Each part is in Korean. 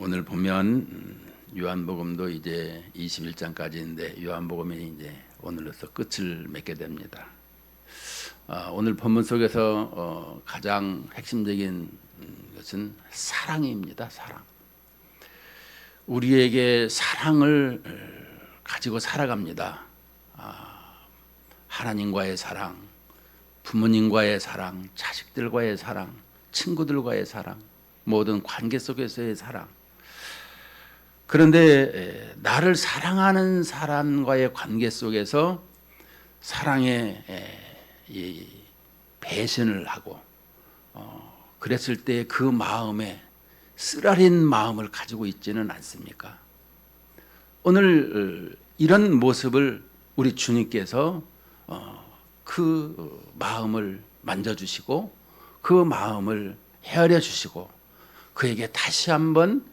오늘 보면 요한복음도 이제 21장까지인데 요한복음이 이제 오늘로서 끝을 맺게 됩니다. 오늘 본문 속에서 가장 핵심적인 것은 사랑입니다. 사랑. 우리에게 사랑을 가지고 살아갑니다. 하나님과의 사랑, 부모님과의 사랑, 자식들과의 사랑, 친구들과의 사랑, 모든 관계 속에서의 사랑. 그런데 나를 사랑하는 사람과의 관계 속에서 사랑의 이 배신을 하고 그랬을 때 그 마음에 쓰라린 마음을 가지고 있지는 않습니까? 오늘 이런 모습을 우리 주님께서 그 마음을 만져주시고 그 마음을 헤아려 주시고 그에게 다시 한번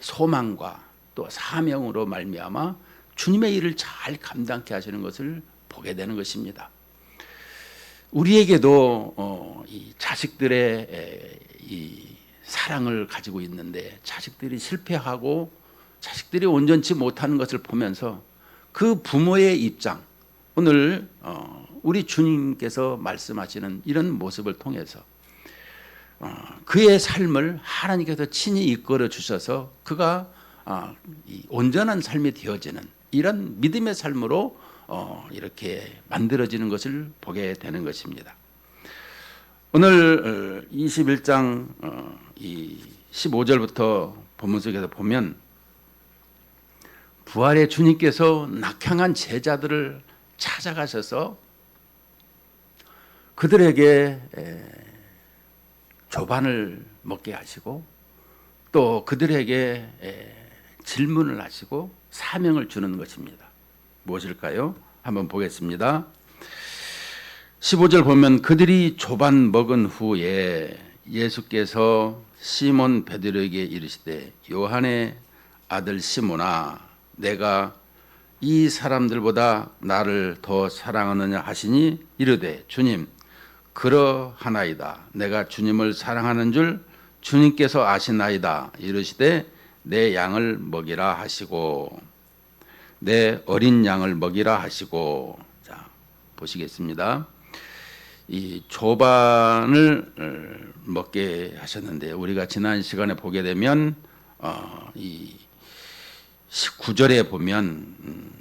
소망과 또 사명으로 말미암아 주님의 일을 잘 감당케 하시는 것을 보게 되는 것입니다. 우리에게도 이 자식들의 이 사랑을 가지고 있는데 자식들이 실패하고 자식들이 온전치 못하는 것을 보면서 그 부모의 입장, 오늘 우리 주님께서 말씀하시는 이런 모습을 통해서 그의 삶을 하나님께서 친히 이끌어 주셔서 그가 온전한 삶이 되어지는 이런 믿음의 삶으로 이렇게 만들어지는 것을 보게 되는 것입니다. 오늘 21장 15절부터 본문 속에서 보면 부활의 주님께서 낙향한 제자들을 찾아가셔서 그들에게 조반을 먹게 하시고 또 그들에게 질문을 하시고 사명을 주는 것입니다. 무엇일까요? 한번 보겠습니다. 15절 보면 그들이 조반 먹은 후에 예수께서 시몬 베드로에게 이르시되 요한의 아들 시몬아 내가 이 사람들보다 나를 더 사랑하느냐 하시니 이르되 주님 그러하나이다. 내가 주님을 사랑하는 줄 주님께서 아시나이다. 이르시되 내 양을 먹이라 하시고 내 어린 양을 먹이라 하시고. 자, 보시겠습니다. 이 조반을 먹게 하셨는데 우리가 지난 시간에 보게 되면 이 19절에 보면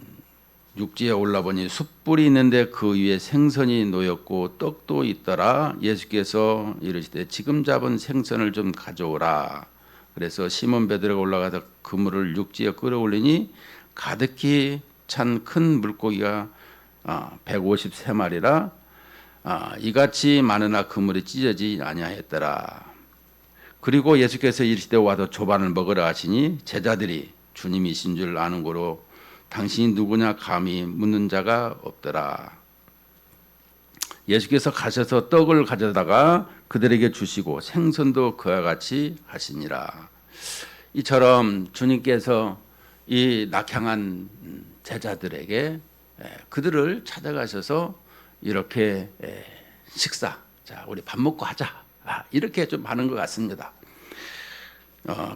육지에 올라보니 숯불이 있는데 그 위에 생선이 놓였고 떡도 있더라. 예수께서 이르시되 지금 잡은 생선을 좀 가져오라. 그래서 시몬 베드로가 올라가서 그물을 육지에 끌어올리니 가득히 찬 큰 물고기가 153마리라 이같이 많으나 그물이 찢어지지 아니하였더라. 그리고 예수께서 이르시되 와서 조반을 먹으라 하시니 제자들이 주님이신 줄 아는 고로 당신이 누구냐 감히 묻는 자가 없더라. 예수께서 가셔서 떡을 가져다가 그들에게 주시고 생선도 그와 같이 하시니라. 이처럼 주님께서 이 낙향한 제자들에게 그들을 찾아가셔서 이렇게 식사, 자 우리 밥 먹고 하자 이렇게 좀 하는 것 같습니다.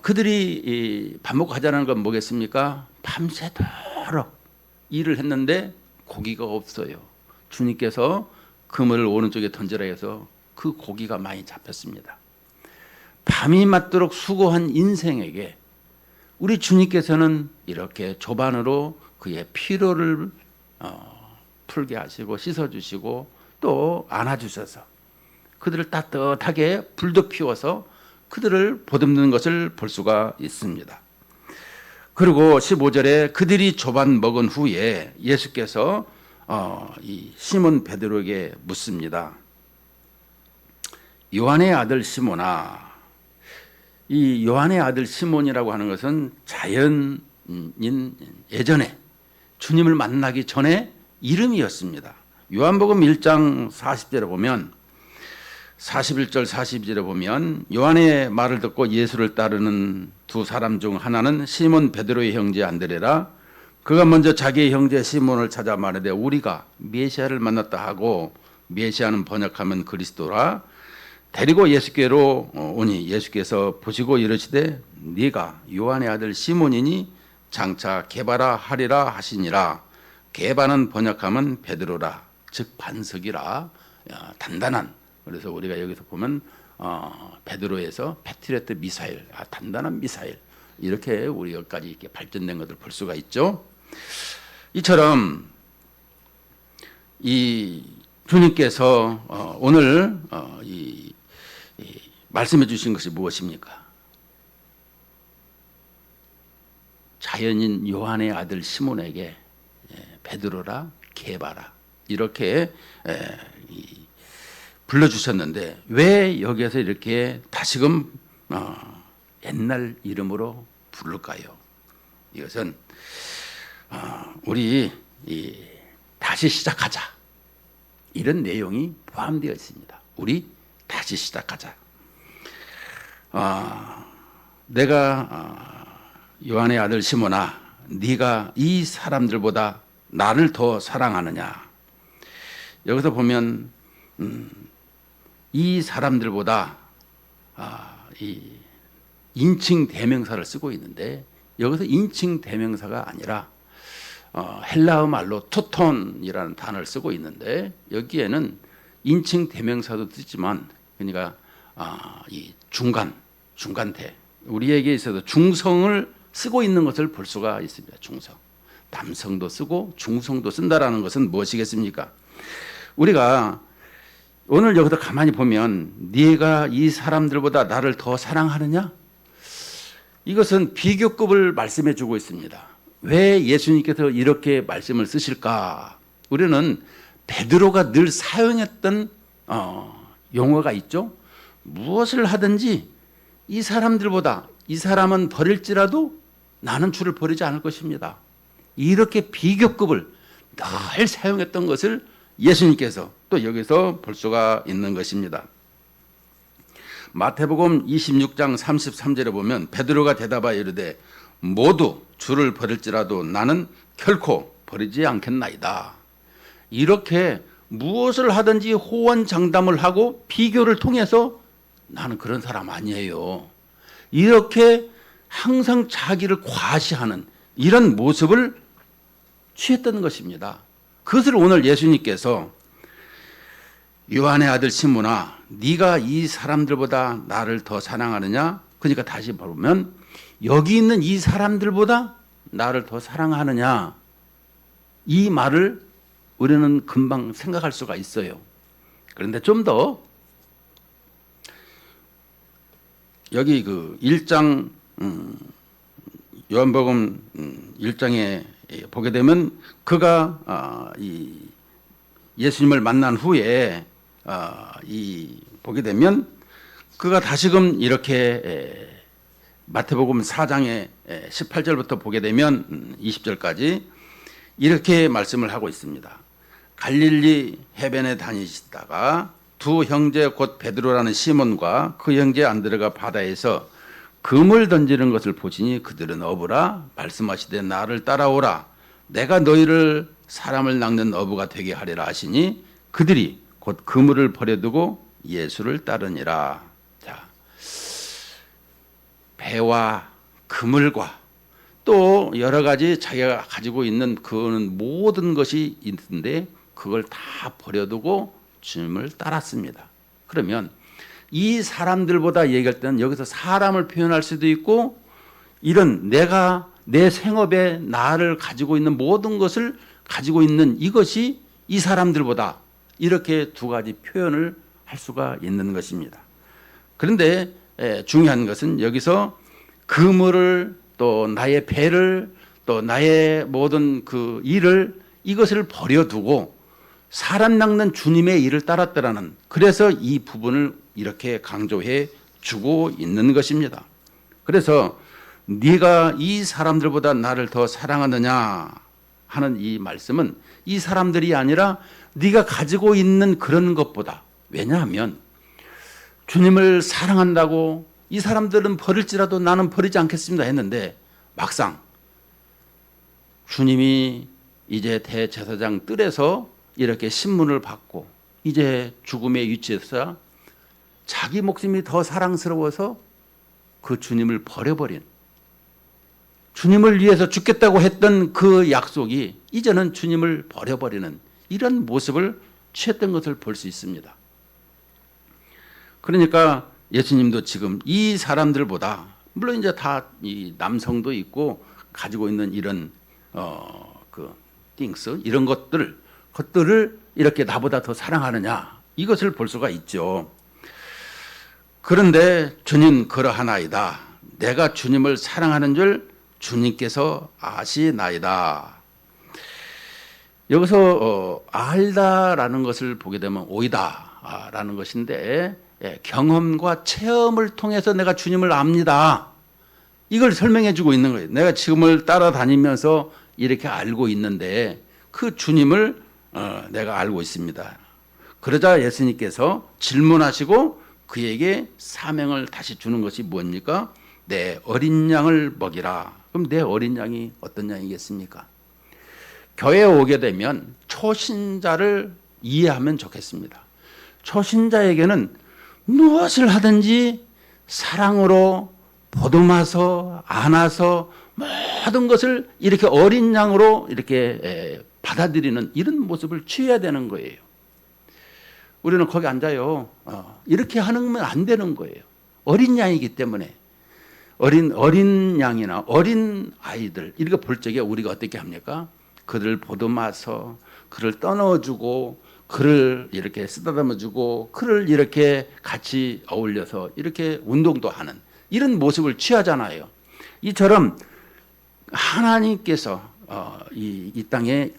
그들이 밥 먹고 하자는 건 뭐겠습니까? 밤새도록 일을 했는데 고기가 없어요. 주님께서 그물을 오른쪽에 던지라 해서 그 고기가 많이 잡혔습니다. 밤이 맞도록 수고한 인생에게 우리 주님께서는 이렇게 조반으로 그의 피로를 풀게 하시고 씻어주시고 또 안아주셔서 그들을 따뜻하게 불도 피워서 그들을 보듬는 것을 볼 수가 있습니다. 그리고 15절에 그들이 조반 먹은 후에 예수께서 이 시몬 베드로에게 묻습니다. 요한의 아들 시몬아. 이 요한의 아들 시몬이라고 하는 것은 자연인 예전에 주님을 만나기 전에 이름이었습니다. 요한복음 1장 40절에 보면 41절 42절에 보면 요한의 말을 듣고 예수를 따르는 두 사람 중 하나는 시몬 베드로의 형제 안드레라. 그가 먼저 자기의 형제 시몬을 찾아 말하되 우리가 메시아를 만났다 하고 메시아는 번역하면 그리스도라. 데리고 예수께로 오니 예수께서 보시고 이르시되 네가 요한의 아들 시몬이니 장차 게바라 하리라 하시니라. 게바는 번역하면 베드로라, 즉 반석이라, 단단한. 그래서 우리가 여기서 보면 베드로에서 페트레트 미사일, 단단한 미사일, 이렇게 우리 여기까지 이렇게 발전된 것을 볼 수가 있죠. 이처럼 이 주님께서 오늘 이 말씀해 주신 것이 무엇입니까? 자연인 요한의 아들 시몬에게 베드로라, 게바라 이렇게 불러주셨는데 왜 여기에서 이렇게 다시금 옛날 이름으로 부를까요? 이것은 우리 다시 시작하자, 이런 내용이 포함되어 있습니다. 우리 다시 시작하자. 내가 요한의 아들 시몬아, 네가 이 사람들보다 나를 더 사랑하느냐. 여기서 보면 이 사람들보다 이 인칭 대명사를 쓰고 있는데 여기서 인칭 대명사가 아니라 헬라어 말로 토톤이라는 단어를 쓰고 있는데 여기에는 인칭 대명사도 쓰지만 그러니까 이 중간태, 우리에게 있어서 중성을 쓰고 있는 것을 볼 수가 있습니다. 중성, 남성도 쓰고 중성도 쓴다라는 것은 무엇이겠습니까? 우리가 오늘 여기서 가만히 보면 네가 이 사람들보다 나를 더 사랑하느냐? 이것은 비교급을 말씀해 주고 있습니다. 왜 예수님께서 이렇게 말씀을 쓰실까? 우리는 베드로가 늘 사용했던 용어가 있죠. 무엇을 하든지 이 사람들보다, 이 사람은 버릴지라도 나는 주를 버리지 않을 것입니다. 이렇게 비교급을 늘 사용했던 것을 예수님께서 또 여기서 볼 수가 있는 것입니다. 마태복음 26장 33절에 보면 베드로가 대답하여 이르되 모두 주를 버릴지라도 나는 결코 버리지 않겠나이다. 이렇게 무엇을 하든지 호언장담을 하고 비교를 통해서 나는 그런 사람 아니에요, 이렇게 항상 자기를 과시하는 이런 모습을 취했던 것입니다. 그것을 오늘 예수님께서 요한의 아들 시몬아, 네가 이 사람들보다 나를 더 사랑하느냐? 그러니까 다시 보면 여기 있는 이 사람들보다 나를 더 사랑하느냐? 이 말을 우리는 금방 생각할 수가 있어요. 그런데 좀 더 여기 그 1장 요한복음 1장에 보게 되면 그가 이 예수님을 만난 후에 보게 되면 그가 다시금 이렇게 마태복음 4장의 18절부터 보게 되면 20절까지 이렇게 말씀을 하고 있습니다. 갈릴리 해변에 다니시다가 두 형제 곧 베드로라는 시몬과 그 형제 안드레가 바다에서 금을 던지는 것을 보시니 그들은 어부라 말씀하시되 나를 따라오라 내가 너희를 사람을 낚는 어부가 되게 하리라 하시니 그들이 곧 그물을 버려두고 예수를 따르니라. 자, 배와 그물과 또 여러 가지 자기가 가지고 있는 그는 모든 것이 있는데 그걸 다 버려두고 주님을 따랐습니다. 그러면 이 사람들보다 얘기할 때는 여기서 사람을 표현할 수도 있고 이런 내가 내 생업에 나를 가지고 있는 모든 것을 가지고 있는 이것이 이 사람들보다 이렇게 두 가지 표현을 할 수가 있는 것입니다. 그런데 중요한 것은 여기서 그물을 또 나의 배를 또 나의 모든 그 일을 이것을 버려두고 사람 낚는 주님의 일을 따랐더라는, 그래서 이 부분을 이렇게 강조해 주고 있는 것입니다. 그래서 네가 이 사람들보다 나를 더 사랑하느냐 하는 이 말씀은 이 사람들이 아니라 네가 가지고 있는 그런 것보다, 왜냐하면 주님을 사랑한다고 이 사람들은 버릴지라도 나는 버리지 않겠습니다 했는데 막상 주님이 이제 대제사장 뜰에서 이렇게 신문을 받고 이제 죽음의 위치에서 자기 목숨이 더 사랑스러워서 그 주님을 버려버린, 주님을 위해서 죽겠다고 했던 그 약속이 이제는 주님을 버려버리는 이런 모습을 취했던 것을 볼 수 있습니다. 그러니까 예수님도 지금 이 사람들보다, 물론 이제 다 이 남성도 있고 가지고 있는 이런 이런 것들을 이렇게 나보다 더 사랑하느냐, 이것을 볼 수가 있죠. 그런데 주님 그러하나이다. 내가 주님을 사랑하는 줄 주님께서 아시나이다. 여기서 알다라는 것을 보게 되면 오이다라는 것인데, 경험과 체험을 통해서 내가 주님을 압니다. 이걸 설명해 주고 있는 거예요. 내가 지금을 따라다니면서 이렇게 알고 있는데 그 주님을 내가 알고 있습니다. 그러자 예수님께서 질문하시고 그에게 사명을 다시 주는 것이 뭡니까? 내 어린 양을 먹이라. 그럼 내 어린 양이 어떤 양이겠습니까? 교회에 오게 되면 초신자를 이해하면 좋겠습니다. 초신자에게는 무엇을 하든지 사랑으로 보듬어서 안아서 모든 것을 이렇게 어린 양으로 이렇게 받아들이는 이런 모습을 취해야 되는 거예요. 우리는 거기 앉아요. 이렇게 하는 건 안 되는 거예요. 어린 양이기 때문에 어린 양이나 어린 아이들 이렇게 볼 적에 우리가 어떻게 합니까? 그를 보듬어서 그를 떠넣어주고 그를 이렇게 쓰다듬어주고 그를 이렇게 같이 어울려서 이렇게 운동도 하는 이런 모습을 취하잖아요. 이처럼 하나님께서 이 땅에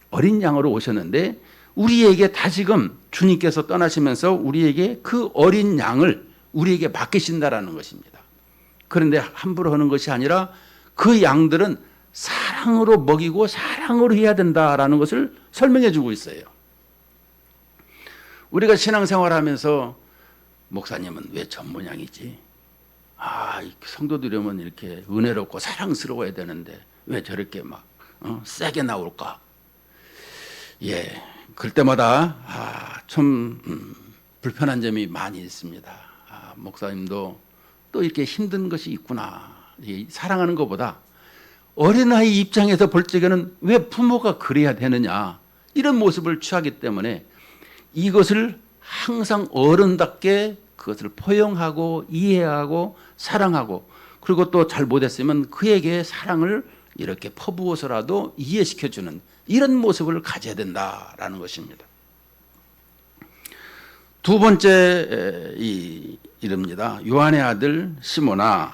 어린 양으로 오셨는데 우리에게 다시금 주님께서 떠나시면서 우리에게 그 어린 양을 우리에게 맡기신다라는 것입니다. 그런데 함부로 하는 것이 아니라 그 양들은 사랑으로 먹이고 사랑으로 해야 된다라는 것을 설명해 주고 있어요. 우리가 신앙생활하면서 목사님은 왜 전문양이지? 성도들이면 이렇게 은혜롭고 사랑스러워야 되는데 왜 저렇게 막 세게 나올까? 예, 그럴 때마다 좀 불편한 점이 많이 있습니다. 목사님도 또 이렇게 힘든 것이 있구나. 사랑하는 것보다 어린아이 입장에서 볼 적에는 왜 부모가 그래야 되느냐 이런 모습을 취하기 때문에 이것을 항상 어른답게 그것을 포용하고 이해하고 사랑하고 그리고 또 잘 못했으면 그에게 사랑을 이렇게 퍼부어서라도 이해시켜주는 이런 모습을 가져야 된다라는 것입니다. 두 번째 이릅니다. 요한의 아들 시몬아,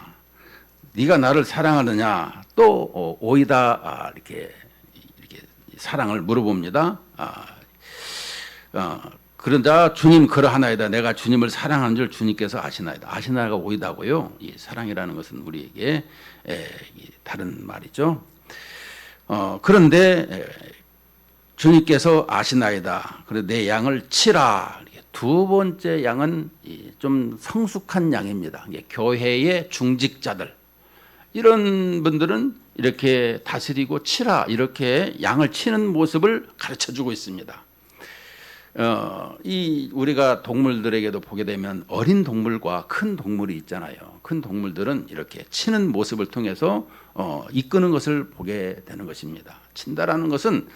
네가 나를 사랑하느냐? 또 오이다 이렇게 사랑을 물어봅니다. 그러자 주님 그러하나이다. 내가 주님을 사랑하는 줄 주님께서 아시나이다. 아시나가 오이다고요. 이 사랑이라는 것은 우리에게 다른 말이죠. 그런데 주님께서 아시나이다. 그래 내 양을 치라. 두 번째 양은 좀 성숙한 양입니다. 교회의 중직자들 이런 분들은 이렇게 다스리고 치라 이렇게 양을 치는 모습을 가르쳐주고 있습니다. 우리가 동물들에게도 보게 되면 어린 동물과 큰 동물이 있잖아요. 큰 동물들은 이렇게 치는 모습을 통해서 이끄는 것을 보게 되는 것입니다. 친다라는 것은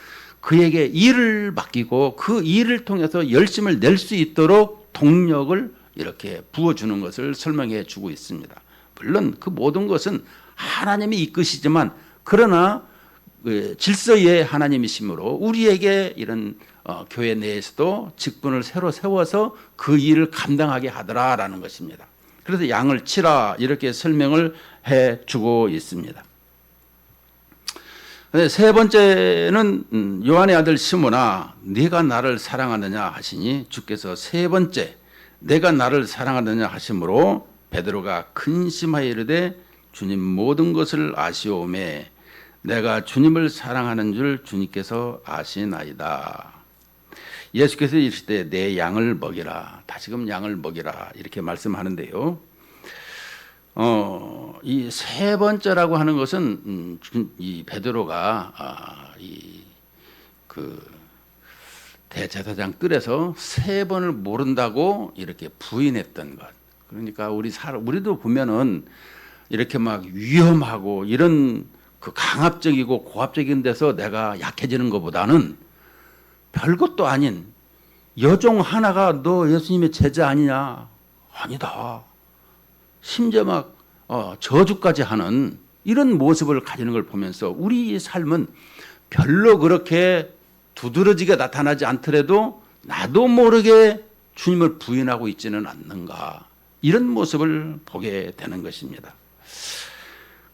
그에게 일을 맡기고 그 일을 통해서 열심을 낼 수 있도록 동력을 이렇게 부어주는 것을 설명해 주고 있습니다. 물론 그 모든 것은 하나님이 이끄시지만 그러나 질서의 하나님이시므로 우리에게 이런 교회 내에서도 직분을 새로 세워서 그 일을 감당하게 하더라라는 것입니다. 그래서 양을 치라 이렇게 설명을 해주고 있습니다. 세 번째는 요한의 아들 시몬아 네가 나를 사랑하느냐 하시니 주께서 세 번째 내가 나를 사랑하느냐 하심으로 베드로가 근심하여 이르되 주님 모든 것을 아시오매 내가 주님을 사랑하는 줄 주님께서 아시나이다. 예수께서 이르시되 내 양을 먹이라. 다시금 양을 먹이라 이렇게 말씀하는데요. 이 세 번째라고 하는 것은 이 베드로가 대제사장 뜰에서 3번을 모른다고 이렇게 부인했던 것. 그러니까 우리도 보면은 이렇게 막 위험하고 이런 그 강압적이고 고압적인 데서 내가 약해지는 것보다는 별것도 아닌 여종 하나가 너 예수님의 제자 아니냐? 아니다. 심지어 막 저주까지 하는 이런 모습을 가지는 걸 보면서 우리 삶은 별로 그렇게 두드러지게 나타나지 않더라도 나도 모르게 주님을 부인하고 있지는 않는가, 이런 모습을 보게 되는 것입니다.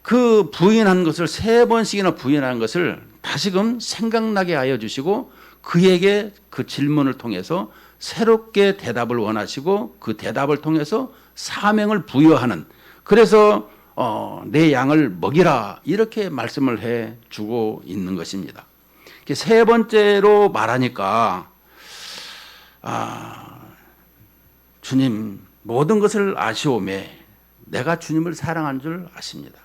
그 부인한 것을 3번씩이나 부인한 것을 다시금 생각나게 하여 주시고 그에게 그 질문을 통해서 새롭게 대답을 원하시고 그 대답을 통해서 사명을 부여하는, 그래서 내 양을 먹이라 이렇게 말씀을 해 주고 있는 것입니다. 3번째로 말하니까 주님 모든 것을 아시오매 내가 주님을 사랑한 줄 아십니다.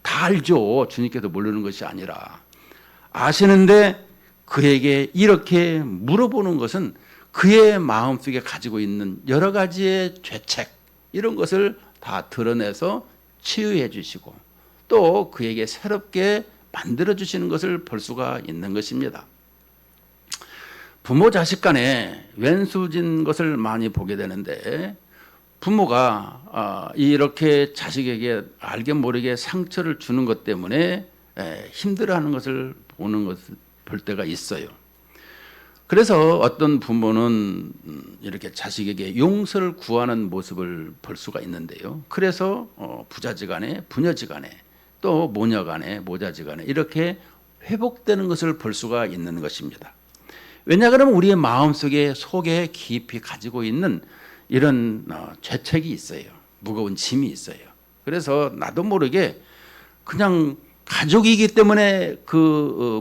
다 알죠. 주님께서 모르는 것이 아니라 아시는데 그에게 이렇게 물어보는 것은 그의 마음속에 가지고 있는 여러 가지의 죄책 이런 것을 다 드러내서 치유해 주시고 또 그에게 새롭게 만들어 주시는 것을 볼 수가 있는 것입니다. 부모 자식 간에 왼수진 것을 많이 보게 되는데 부모가 이렇게 자식에게 알게 모르게 상처를 주는 것 때문에 힘들어하는 것을 볼 때가 있어요. 그래서 어떤 부모는 이렇게 자식에게 용서를 구하는 모습을 볼 수가 있는데요. 그래서 부자지간에 부녀지간에 또 모녀간에 모자지간에 이렇게 회복되는 것을 볼 수가 있는 것입니다. 왜냐 그러면 우리의 마음속에 속에 깊이 가지고 있는 이런 죄책이 있어요. 무거운 짐이 있어요. 그래서 나도 모르게 그냥 가족이기 때문에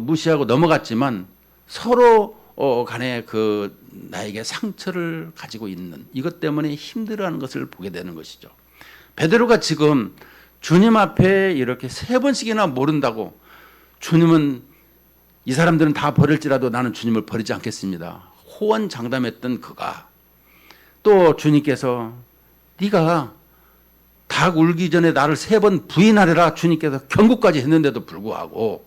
무시하고 넘어갔지만 서로 간에 나에게 상처를 가지고 있는 이것 때문에 힘들어하는 것을 보게 되는 것이죠. 베드로가 지금 주님 앞에 이렇게 3번씩이나 모른다고, 주님은 이 사람들은 다 버릴지라도 나는 주님을 버리지 않겠습니다. 호언장담했던 그가 또 주님께서 네가 닭 울기 전에 나를 3번 부인하리라 주님께서 경고까지 했는데도 불구하고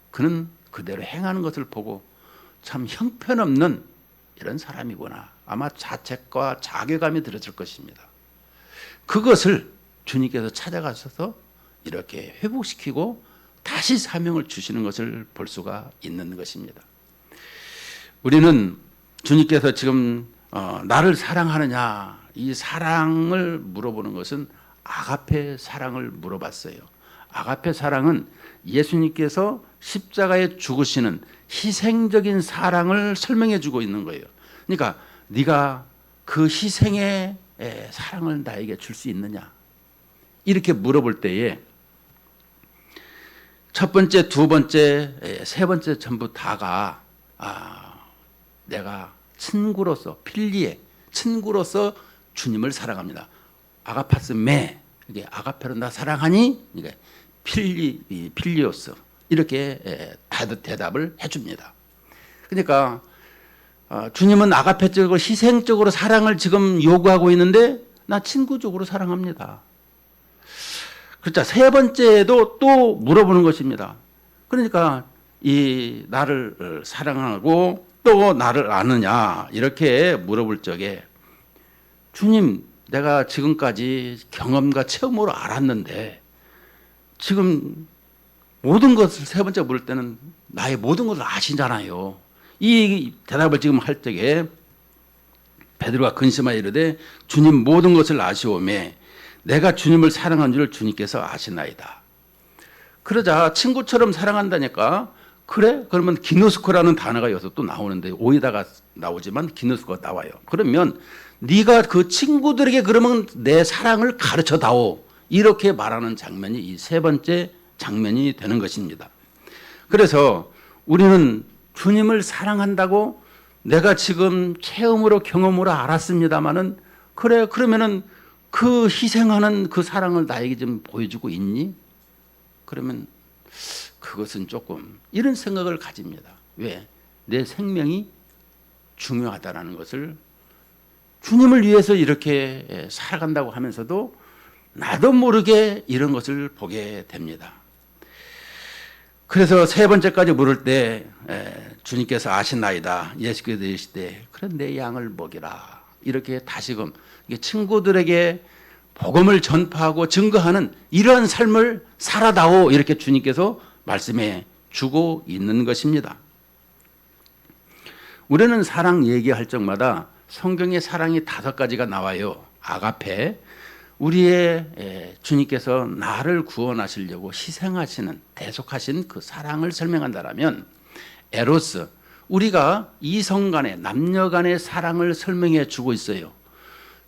그는 그대로 행하는 것을 보고 참 형편없는 이런 사람이구나, 아마 자책과 자괴감이 들었을 것입니다. 그것을 주님께서 찾아가셔서 이렇게 회복시키고 다시 사명을 주시는 것을 볼 수가 있는 것입니다. 우리는 주님께서 지금 나를 사랑하느냐, 이 사랑을 물어보는 것은 아가페 사랑을 물어봤어요. 아가페 사랑은 예수님께서 십자가에 죽으시는 희생적인 사랑을 설명해 주고 있는 거예요. 그러니까 네가 그 희생의 사랑을 나에게 줄 수 있느냐, 이렇게 물어볼 때에 첫 번째, 두 번째, 3번째 전부 다가 내가 친구로서 필리에 친구로서 주님을 사랑합니다. 아가파스 메, 이게 아가페로 나 사랑하니, 이게 필리오스 이렇게 대답을 해줍니다. 그러니까 주님은 아가페적으로 희생적으로 사랑을 지금 요구하고 있는데 나 친구적으로 사랑합니다. 그렇죠. 3번째도 또 물어보는 것입니다. 그러니까 이 나를 사랑하고 또 나를 아느냐 이렇게 물어볼 적에 주님 내가 지금까지 경험과 체험으로 알았는데 지금 모든 것을 3번째 물을 때는 나의 모든 것을 아시잖아요. 이 대답을 지금 할 적에 베드로가 근심하여 이르되 주님 모든 것을 아시오매 내가 주님을 사랑한 줄 주님께서 아시나이다. 그러자 친구처럼 사랑한다니까 그래? 그러면 기노스코라는 단어가 여기서 또 나오는데 오이다가 나오지만 기노스코가 나와요. 그러면 네가 그 친구들에게 그러면 내 사랑을 가르쳐다오. 이렇게 말하는 장면이 이 3번째 장면이 되는 것입니다. 그래서 우리는 주님을 사랑한다고 내가 지금 체험으로 경험으로 알았습니다마는 그래 그러면은 그 희생하는 그 사랑을 나에게 좀 보여주고 있니? 그러면 그것은 조금 이런 생각을 가집니다. 왜? 내 생명이 중요하다라는 것을 주님을 위해서 이렇게 살아간다고 하면서도 나도 모르게 이런 것을 보게 됩니다. 그래서 세 번째까지 물을 때 주님께서 아시나이다. 예수께서 이르시되 그래 내 양을 먹이라. 이렇게 다시금 친구들에게 복음을 전파하고 증거하는 이러한 삶을 살아다오. 이렇게 주님께서 말씀해 주고 있는 것입니다. 우리는 사랑 얘기할 적마다 성경에 사랑이 5가지가 나와요. 아가페, 우리의 주님께서 나를 구원하시려고 희생하시는 대속하신 그 사랑을 설명한다면, 에로스, 우리가 이성 간의 남녀 간의 사랑을 설명해 주고 있어요.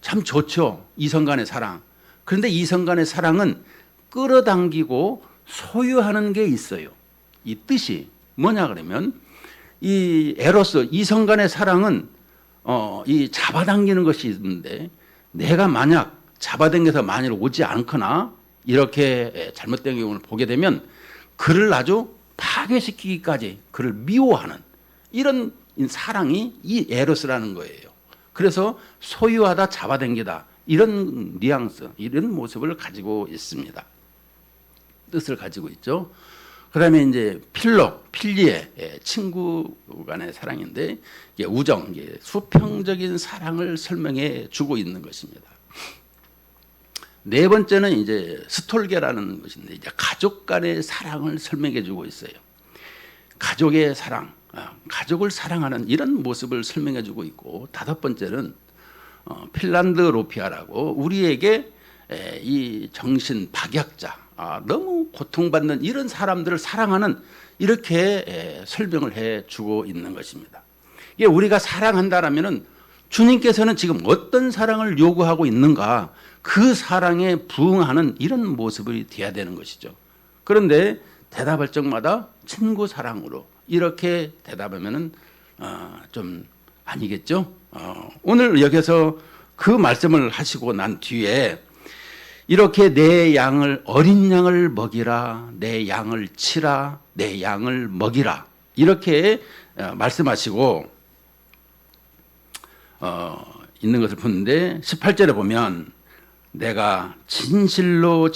참 좋죠, 이성 간의 사랑. 그런데 이성 간의 사랑은 끌어당기고 소유하는 게 있어요. 이 뜻이 뭐냐 그러면, 이 에로스, 이성 간의 사랑은 이 잡아당기는 것이 있는데, 내가 만약 잡아당겨서 만일 오지 않거나 이렇게 잘못된 경우를 보게 되면 그를 아주 파괴시키기까지 그를 미워하는 이런 사랑이 이 에로스라는 거예요. 그래서 소유하다, 잡아당기다, 이런 뉘앙스, 이런 모습을 가지고 있습니다. 뜻을 가지고 있죠. 그 다음에 이제 필리에, 친구 간의 사랑인데, 우정, 수평적인 사랑을 설명해 주고 있는 것입니다. 네 번째는 이제 스톨게라는 것인데, 이제 가족 간의 사랑을 설명해 주고 있어요. 가족의 사랑, 가족을 사랑하는 이런 모습을 설명해 주고 있고, 5번째는 필란드로피아라고 우리에게 이 정신 박약자, 너무 고통받는 이런 사람들을 사랑하는, 이렇게 설명을 해 주고 있는 것입니다. 이게 우리가 사랑한다라면은 주님께서는 지금 어떤 사랑을 요구하고 있는가, 그 사랑에 부응하는 이런 모습이 돼야 되는 것이죠. 그런데 대답할 적마다 친구 사랑으로 이렇게 대답하면은 좀 아니겠죠. 오늘 여기서 그 말씀을 하시고 난 뒤에 이렇게 내 양을, 어린 양을 먹이라, 내 양을 치라, 내 양을 먹이라, 이렇게 말씀하시고 있는 것을 보는데, 18절에 보면 내가 진실로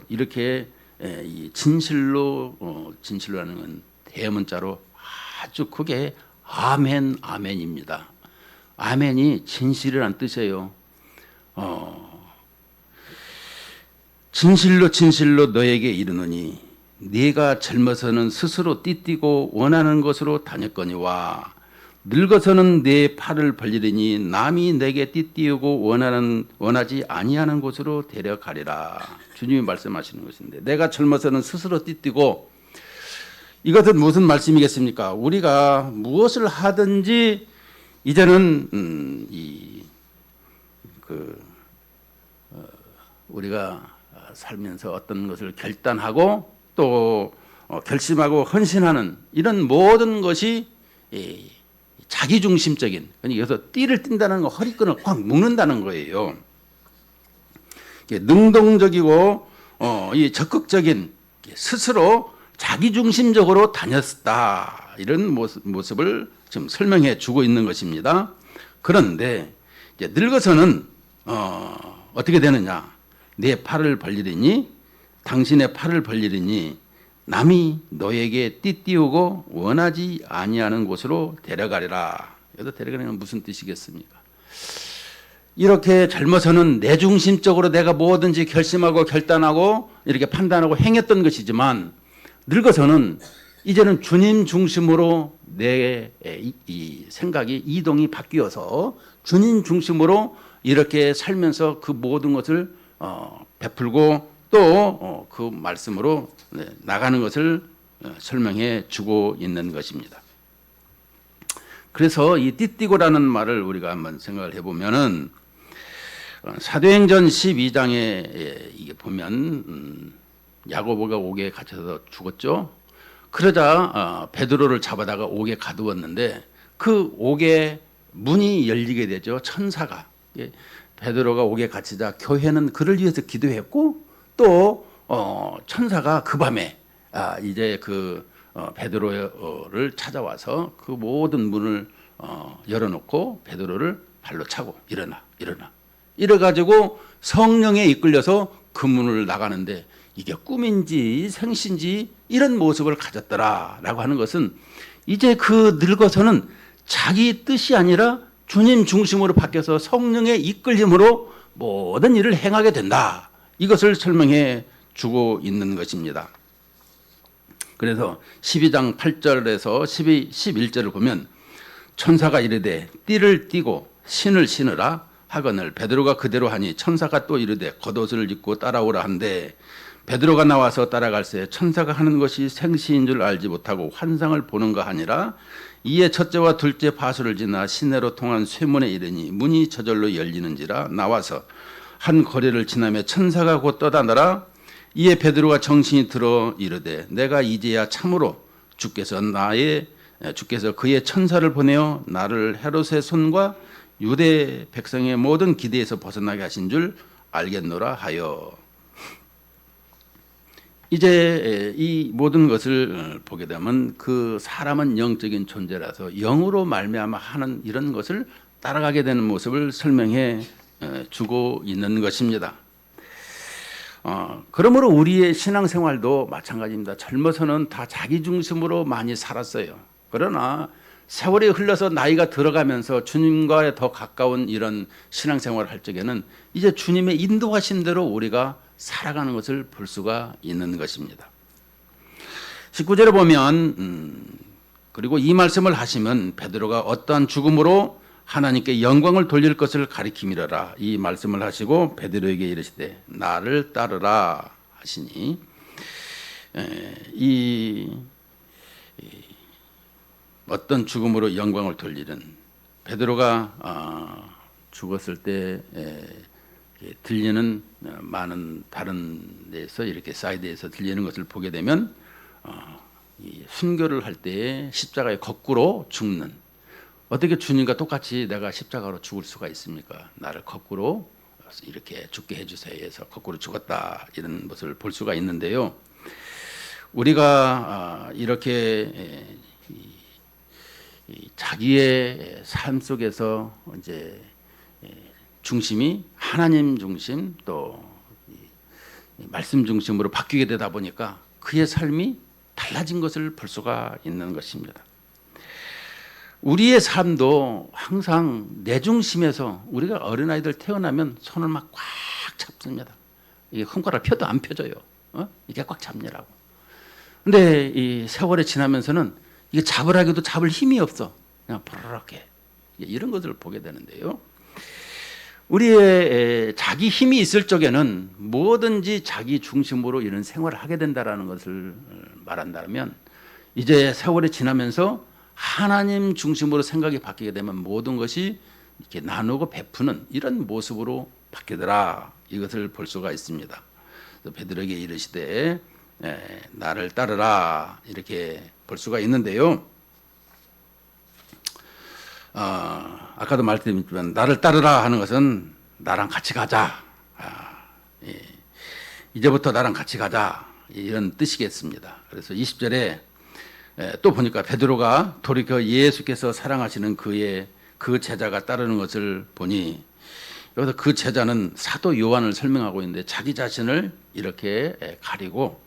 이렇게 이 진실로라는 건 대문자로 아주 크게 아멘입니다. 아멘이 진실이라는 뜻이에요. 진실로 너에게 이르노니 네가 젊어서는 스스로 띠띠고 원하는 곳으로 다녔거니와 늙어서는 네 팔을 벌리리니 남이 내게 띠띠우고 원하지 아니하는 곳으로 데려가리라. 주님이 말씀하시는 것인데, 내가 젊어서는 스스로 띠띠고, 이것은 무슨 말씀이겠습니까? 우리가 무엇을 하든지 이제는 우리가 살면서 어떤 것을 결단하고 또 결심하고 헌신하는 이런 모든 것이 자기중심적인, 여기서 띠를 띈다는 거, 허리끈을 확 묶는다는 거예요. 능동적이고 이 적극적인, 스스로 자기중심적으로 다녔다, 이런 모습을 지금 설명해 주고 있는 것입니다. 그런데 이제 늙어서는 어떻게 되느냐? 내 팔을 벌리리니, 당신의 팔을 벌리리니 남이 너에게 띠띠우고 원하지 아니하는 곳으로 데려가리라. 여기서 데려가는 건 무슨 뜻이겠습니까? 이렇게 젊어서는 내 중심적으로 내가 뭐든지 결심하고 결단하고 이렇게 판단하고 행했던 것이지만, 늙어서는 이제는 주님 중심으로 내 이 생각이 이동이 바뀌어서 주님 중심으로 이렇게 살면서 그 모든 것을 베풀고 또 그 말씀으로 나가는 것을 설명해 주고 있는 것입니다. 그래서 이 띠띠고라는 말을 우리가 한번 생각을 해보면은, 사도행전 12장에 이게 보면 야고보가 옥에 갇혀서 죽었죠. 그러자 베드로를 잡아다가 옥에 가두었는데, 그 옥에 문이 열리게 되죠. 천사가, 베드로가 옥에 갇히자 교회는 그를 위해서 기도했고, 또 천사가 그 밤에 이제 그 베드로를 찾아와서 그 모든 문을 열어놓고 베드로를 발로 차고 일어나 이래가지고 성령에 이끌려서 그 문을 나가는데 이게 꿈인지 생신지 이런 모습을 가졌더라라고 하는 것은 이제 그 늙어서는 자기 뜻이 아니라 주님 중심으로 바뀌어서 성령의 이끌림으로 모든 일을 행하게 된다. 이것을 설명해 주고 있는 것입니다. 그래서 12장 8절에서 11절을 보면 천사가 이르되 띠를 띠고 신을 신으라 하거늘 베드로가 그대로 하니 천사가 또 이르되 겉옷을 입고 따라오라 한데 베드로가 나와서 따라갈새 천사가 하는 것이 생시인 줄 알지 못하고 환상을 보는가 하니라. 이에 첫째와 둘째 바수를 지나 시내로 통한 쇠문에 이르니 문이 저절로 열리는지라. 나와서 한 거리를 지나며 천사가 곧 떠다더라. 이에 베드로가 정신이 들어 이르되 내가 이제야 참으로 주께서 그의 천사를 보내어 나를 헤롯의 손과 유대 백성의 모든 기대에서 벗어나게 하신 줄 알겠노라 하여. 이제 이 모든 것을 보게 되면 그 사람은 영적인 존재라서 영으로 말미암아 하는 이런 것을 따라가게 되는 모습을 설명해 주고 있는 것입니다. 그러므로 우리의 신앙생활도 마찬가지입니다. 젊어서는 다 자기 중심으로 많이 살았어요. 그러나 세월이 흘러서 나이가 들어가면서 주님과 더 가까운 이런 신앙생활을 할 적에는 이제 주님의 인도하신 대로 우리가 살아가는 것을 볼 수가 있는 것입니다. 19절에 보면 그리고 이 말씀을 하시면 베드로가 어떠한 죽음으로 하나님께 영광을 돌릴 것을 가리킴이라. 이 말씀을 하시고 베드로에게 이르시되 나를 따르라 하시니 어떤 죽음으로 영광을 돌리는 베드로가 죽었을 때 들리는 많은 다른 데서 이렇게 사이드에서 들리는 것을 보게 되면 이 순교를 할 때에 십자가에 거꾸로 죽는, 어떻게 주님과 똑같이 내가 십자가로 죽을 수가 있습니까? 나를 거꾸로 이렇게 죽게 해주세요 해서 거꾸로 죽었다, 이런 것을 볼 수가 있는데요. 우리가 이렇게 자기의 삶 속에서 이제 중심이 하나님 중심 또 말씀 중심으로 바뀌게 되다 보니까 그의 삶이 달라진 것을 볼 수가 있는 것입니다. 우리의 삶도 항상 내 중심에서, 우리가 어린아이들 태어나면 손을 막 꽉 잡습니다. 이게 손가락 펴도 안 펴져요. 이게 꽉 잡느라고. 근데 이 세월이 지나면서는 이게 잡으라기도 잡을 힘이 없어. 그냥 보르르게 이런 것들을 보게 되는데요. 우리의 자기 힘이 있을 적에는 뭐든지 자기 중심으로 이런 생활을 하게 된다라는 것을 말한다면, 이제 세월이 지나면서 하나님 중심으로 생각이 바뀌게 되면 모든 것이 이렇게 나누고 베푸는 이런 모습으로 바뀌더라, 이것을 볼 수가 있습니다. 베드로에게 이르시되 나를 따르라, 이렇게 볼 수가 있는데요. 아까도 말씀드렸지만 나를 따르라 하는 것은 나랑 같이 가자, 이제부터 나랑 같이 가자, 이런 뜻이겠습니다. 그래서 20절에 또 보니까 베드로가 돌이켜 예수께서 사랑하시는 그 제자가 따르는 것을 보니, 여기서 그 제자는 사도 요한을 설명하고 있는데 자기 자신을 이렇게 가리고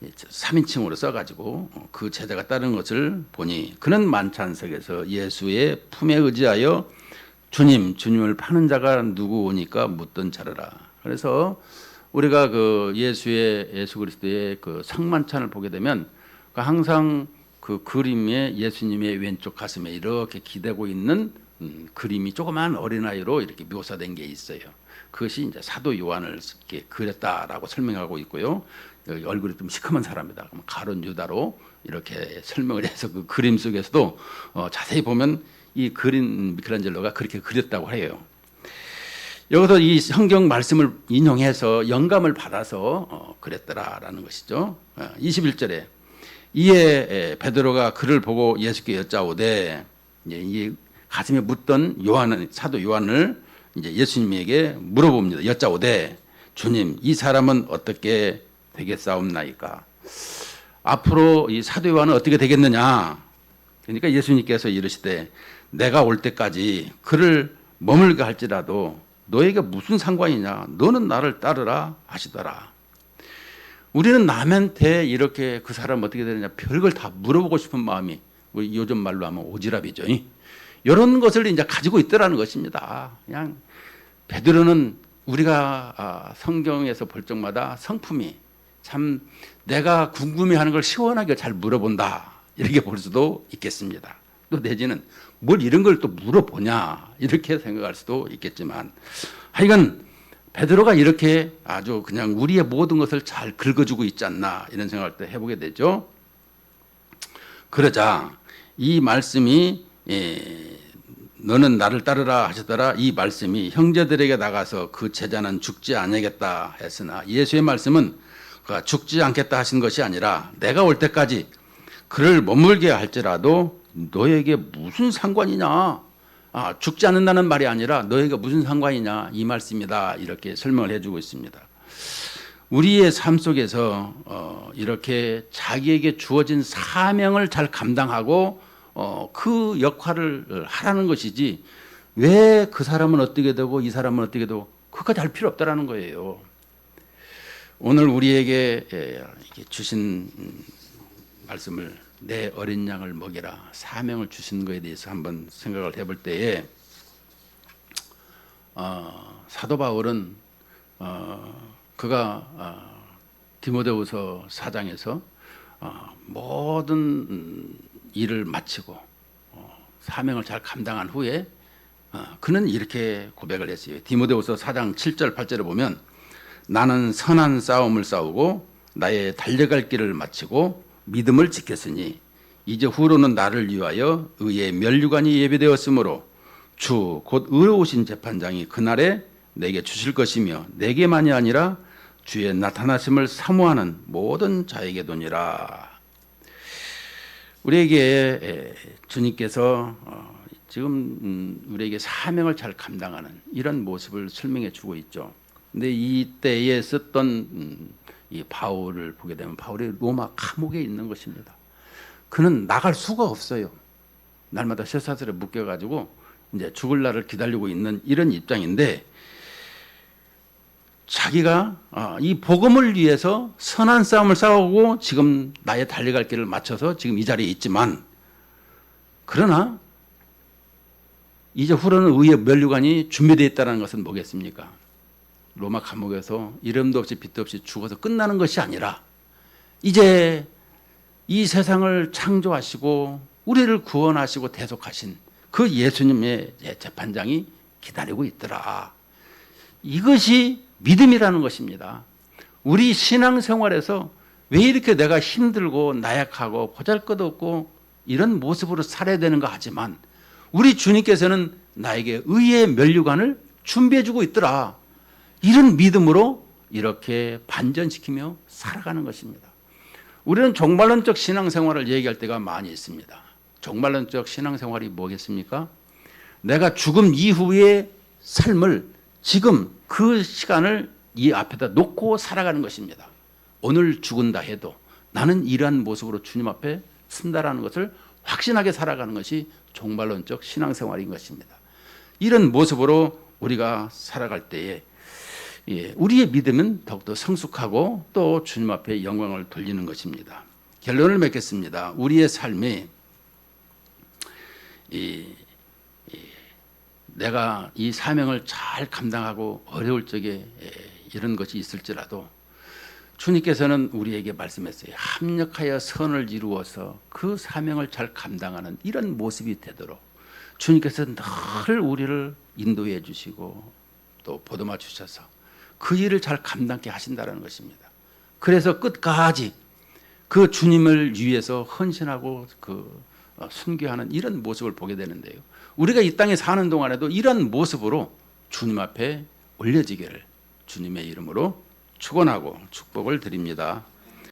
3인칭으로 써가지고 그 제자가 따르는 것을 보니, 그는 만찬석에서 예수의 품에 의지하여 주님을 파는 자가 누구오니까 묻던 자르라. 그래서 우리가 그 예수 그리스도의 그 상만찬을 보게 되면 항상 그 그림에 예수님의 왼쪽 가슴에 이렇게 기대고 있는 그림이 조그만 어린아이로 이렇게 묘사된 게 있어요. 그것이 이제 사도 요한을 이렇게 그렸다라고 설명하고 있고요. 여기 얼굴이 좀 시커먼 사람이다, 그럼 가룟 유다로 이렇게 설명을 해서 그 그림 속에서도 자세히 보면 이 그린 미켈란젤로가 그렇게 그렸다고 해요. 여기서 이 성경 말씀을 인용해서 영감을 받아서 그랬더라라는 것이죠. 21절에 이에 베드로가 그를 보고 예수께 여짜오되, 이 가슴에 묻던 사도 요한을 이제 예수님에게 물어봅니다. 여짜오되 주님, 이 사람은 어떻게 되겠사옵나이까? 앞으로 이 사도 요한은 어떻게 되겠느냐? 그러니까 예수님께서 이르시되 내가 올 때까지 그를 머물게 할지라도 너에게 무슨 상관이냐? 너는 나를 따르라 하시더라. 우리는 남한테 이렇게 그 사람 어떻게 되느냐 별걸 다 물어보고 싶은 마음이 우리 요즘 말로 하면 오지랖이죠. 이런 것을 이제 가지고 있더라는 것입니다. 그냥 베드로는 우리가 성경에서 볼 적마다 성품이 참 내가 궁금해하는 걸 시원하게 잘 물어본다 이렇게 볼 수도 있겠습니다. 또 내지는 뭘 이런 걸 또 물어보냐 이렇게 생각할 수도 있겠지만 하여간 베드로가 이렇게 아주 그냥 우리의 모든 것을 잘 긁어주고 있지 않나 이런 생각을 때 해보게 되죠. 그러자 이 말씀이 너는 나를 따르라 하시더라 이 말씀이 형제들에게 나가서 그 제자는 죽지 아니하겠다 했으나 예수의 말씀은 그가 죽지 않겠다 하신 것이 아니라 내가 올 때까지 그를 머물게 할지라도 너에게 무슨 상관이냐. 죽지 않는다는 말이 아니라 너에게 무슨 상관이냐 이 말씀이다 이렇게 설명을 해주고 있습니다. 우리의 삶 속에서 이렇게 자기에게 주어진 사명을 잘 감당하고 그 역할을 하라는 것이지 왜 그 사람은 어떻게 되고 이 사람은 어떻게 되고 그것까지 할 필요 없다라는 거예요. 오늘 우리에게 주신 말씀을 내 어린 양을 먹이라 사명을 주신 것에 대해서 한번 생각을 해볼 때에 사도 바울은 그가 디모데후서 4장에서 모든 일을 마치고 사명을 잘 감당한 후에 그는 이렇게 고백을 했어요. 디모데후서 4장 7절 8절을 보면 나는 선한 싸움을 싸우고 나의 달려갈 길을 마치고 믿음을 지켰으니 이제 후로는 나를 위하여 의의 면류관이 예비되었으므로 주 곧 의로우신 재판장이 그날에 내게 주실 것이며 내게만이 아니라 주의 나타나심을 사모하는 모든 자에게도니라. 우리에게 주님께서 지금 우리에게 사명을 잘 감당하는 이런 모습을 설명해 주고 있죠. 근데 이때에 썼던 이 바울을 보게 되면 바울이 로마 감옥에 있는 것입니다. 그는 나갈 수가 없어요. 날마다 쇠사슬에 묶여가지고 이제 죽을 날을 기다리고 있는 이런 입장인데 자기가 이 복음을 위해서 선한 싸움을 싸우고 지금 나의 달려갈 길을 맞춰서 지금 이 자리에 있지만 그러나 이제 후로는 의의 면류관이 준비되어 있다는 것은 뭐겠습니까? 로마 감옥에서 이름도 없이 빛도 없이 죽어서 끝나는 것이 아니라 이제 이 세상을 창조하시고 우리를 구원하시고 대속하신 그 예수님의 재판장이 기다리고 있더라. 이것이 믿음이라는 것입니다. 우리 신앙생활에서 왜 이렇게 내가 힘들고 나약하고 보잘것없고 이런 모습으로 살아야 되는가 하지만 우리 주님께서는 나에게 의의 면류관을 준비해주고 있더라. 이런 믿음으로 이렇게 반전시키며 살아가는 것입니다. 우리는 종말론적 신앙생활을 얘기할 때가 많이 있습니다. 종말론적 신앙생활이 뭐겠습니까? 내가 죽음 이후의 삶을 지금 그 시간을 이 앞에다 놓고 살아가는 것입니다. 오늘 죽은다 해도 나는 이러한 모습으로 주님 앞에 쓴다라는 것을 확신하게 살아가는 것이 종말론적 신앙생활인 것입니다. 이런 모습으로 우리가 살아갈 때에 우리의 믿음은 더욱더 성숙하고 또 주님 앞에 영광을 돌리는 것입니다. 결론을 맺겠습니다. 우리의 삶이 내가 이 사명을 잘 감당하고 어려울 적에 이런 것이 있을지라도 주님께서는 우리에게 말씀했어요. 합력하여 선을 이루어서 그 사명을 잘 감당하는 이런 모습이 되도록 주님께서 늘 우리를 인도해 주시고 또 보듬어 주셔서 그 일을 잘 감당케 하신다는 것입니다. 그래서 끝까지 그 주님을 위해서 헌신하고 순교하는 이런 모습을 보게 되는데요. 우리가 이 땅에 사는 동안에도 이런 모습으로 주님 앞에 올려지기를 주님의 이름으로 축원하고 축복을 드립니다.